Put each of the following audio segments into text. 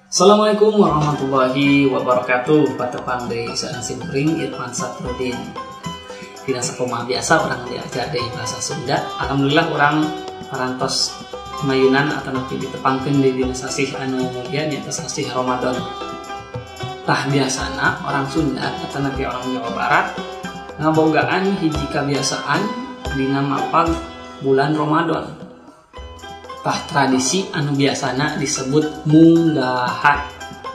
Assalamualaikum warahmatullahi wabarakatuh. Patepang dari Sarang Simpring Irfan Satrudin. Dina sakumaha biasa orang diajar dari bahasa Sunda. Alhamdulillah orang parantos mayunan atau nanti ditepangkeun di dina sasih anu mulia di atas sasih Ramadan. Tah biasana orang Sunda atau nanti orang Jawa Barat ngabogaan hiji kabiasaan dina mapag bulan Ramadan. Tah tradisi anu biasana disebut munggahan.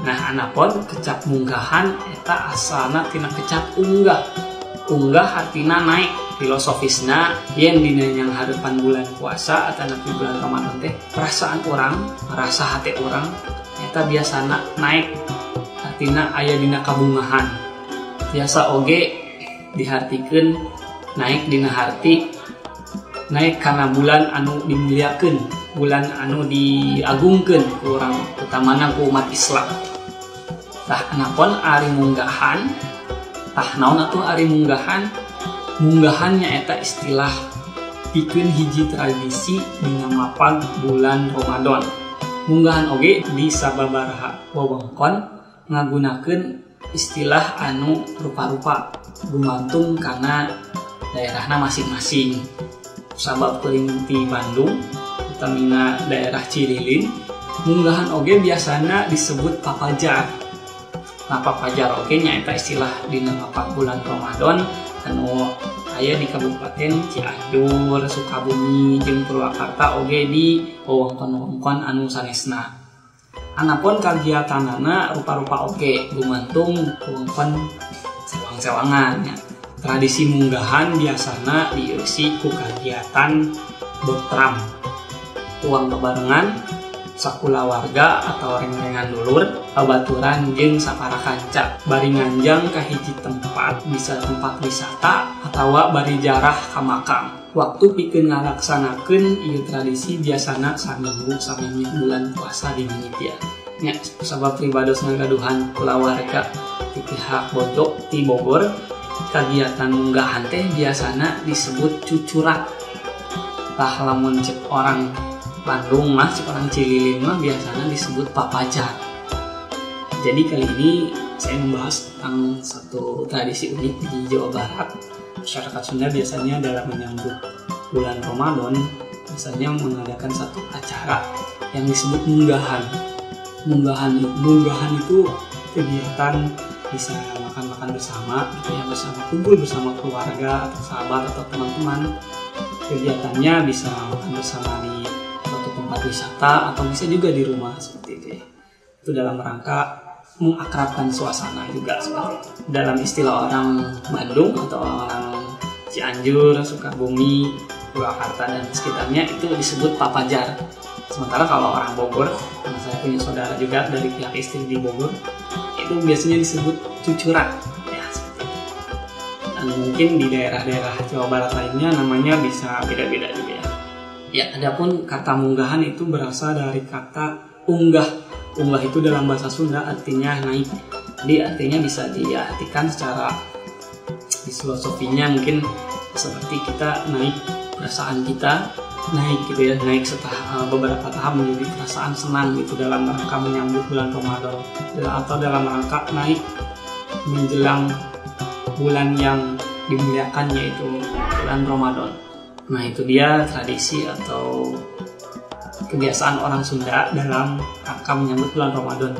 Nah, anapun kecap munggahan eta asalna tina kecap unggah. Unggah artina naik. Filosofisna yen dina yang harapan bulan puasa atau nanti bulan Ramadan teh perasaan orang, rasa hati orang eta biasana naik. Artina aya dina kabungahan. Biasa oge dihartikeun naik dina harti naik karena bulan anu dimuliakeun, bulan anu diagungkeun ku urang utamana ku umat Islam. Tah anapun ari munggahan, tah naon atuh ari munggahan? Munggahannya eta istilah pikeun hiji tradisi dina mapag bulan Ramadan. Munggahan oge di sababaraha wewengkon ngagunakeun istilah anu rupa-rupa gumantung kana daerahna masing-masing. Sabab kuring di Bandung utamina daerah Cililin munggahan oge biasana disebut papajar. Nah, papajar oge nyaeta istilah dina mapag bulan Ramadan anu aya di Kabupaten Cianjur, Sukabumi, jeung Purwakarta oge di wewengkon-wewengkon anu sanesna. Anapun kagiatanana rupa-rupa oge gumantung wewengkon sewang-sewangan nya. Tradisi munggahan biasana dieusi ku kagiatan botram, uang bebarengan, sakulawarga atau reng-rengan dulur, babaturan jeung sapara kanca, bari nganjang ka hiji tempat, bisa tempat wisata atau bari jarah ka makam. Waktu pikeun ngalaksanakeun ieu tradisi biasana saminggu saminggu bulan puasa di mimitian. Nya sabab pribados ngagaduhan kulawarga di pihak Bondo di Bogor. Kegiatan munggahan teh biasana disebut cucurak. Tah lamun cek orang Bandung mah, cek orang Cililin mah biasana disebut papajar. Jadi kali ini saya membahas tentang satu tradisi unik di Jawa Barat. Masyarakat Sunda biasanya dalam menyambut bulan Ramadan biasanya mengadakan satu acara yang disebut munggahan. Munggahan itu kegiatan bisa makan-makan bersama gitu ya, kumpul bersama keluarga atau sahabat atau teman-teman. Kegiatannya bisa makan bersama di suatu tempat wisata atau bisa juga di rumah seperti itu ya. Itu dalam rangka mengakrabkan suasana juga seperti itu. Dalam istilah orang Bandung atau orang Cianjur, Sukabumi, Purwakarta dan sekitarnya itu disebut papajar. Sementara kalau orang Bogor, karena saya punya saudara juga dari pihak istri di Bogor, itu biasanya disebut cucurak ya, seperti itu. Dan mungkin di daerah-daerah Jawa Barat lainnya namanya bisa beda-beda juga ya. Ya, adapun kata munggahan itu berasal dari kata unggah. Unggah itu dalam bahasa Sunda artinya naik. Jadi artinya bisa diartikan secara filosofinya mungkin seperti kita naik, perasaan kita naik gitu ya, naik setelah beberapa tahap menjadi perasaan senang gitu dalam rangka menyambut bulan Ramadan atau dalam rangka naik menjelang bulan yang dimuliakan yaitu bulan Ramadan. Nah, itu dia tradisi atau kebiasaan orang Sunda dalam rangka menyambut bulan Ramadan.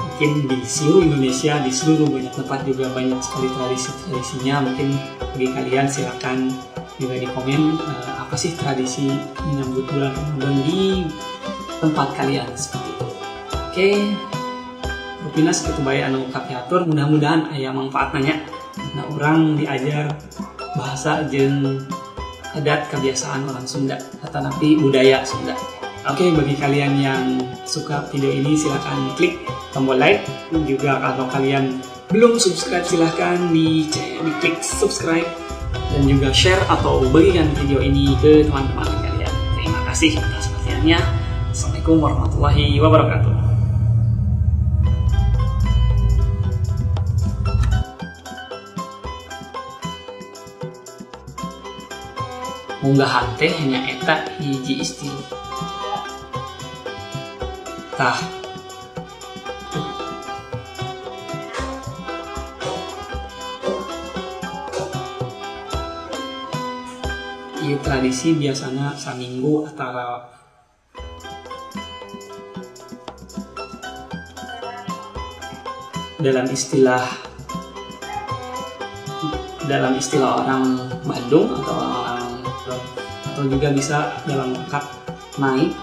Mungkin di seluruh Indonesia, di seluruh banyak tempat juga banyak sekali tradisi-tradisinya. Mungkin bagi kalian silakan juga di komen apa sih tradisi menyambut bulan Ramadan di tempat kalian seperti itu. Oke, rupina segitu bae anu kapiatur, mudah-mudahan aya manfaatnya. Nah, orang diajar bahasa jeung adat kebiasaan orang Sunda atau napi budaya Sunda. Oke, bagi kalian yang suka video ini silakan klik tombol like. Juga kalau kalian belum subscribe silahkan diklik subscribe dan juga share atau bagikan video ini ke teman-teman kalian. Terima kasih atas perhatiannya. Assalamualaikum warahmatullahi wabarakatuh. Munggahan teh hanya eta hiji istilah. Tah Ieu tradisi biasanya saminggu atau dalam istilah orang Bandung atau juga bisa dalam kap naik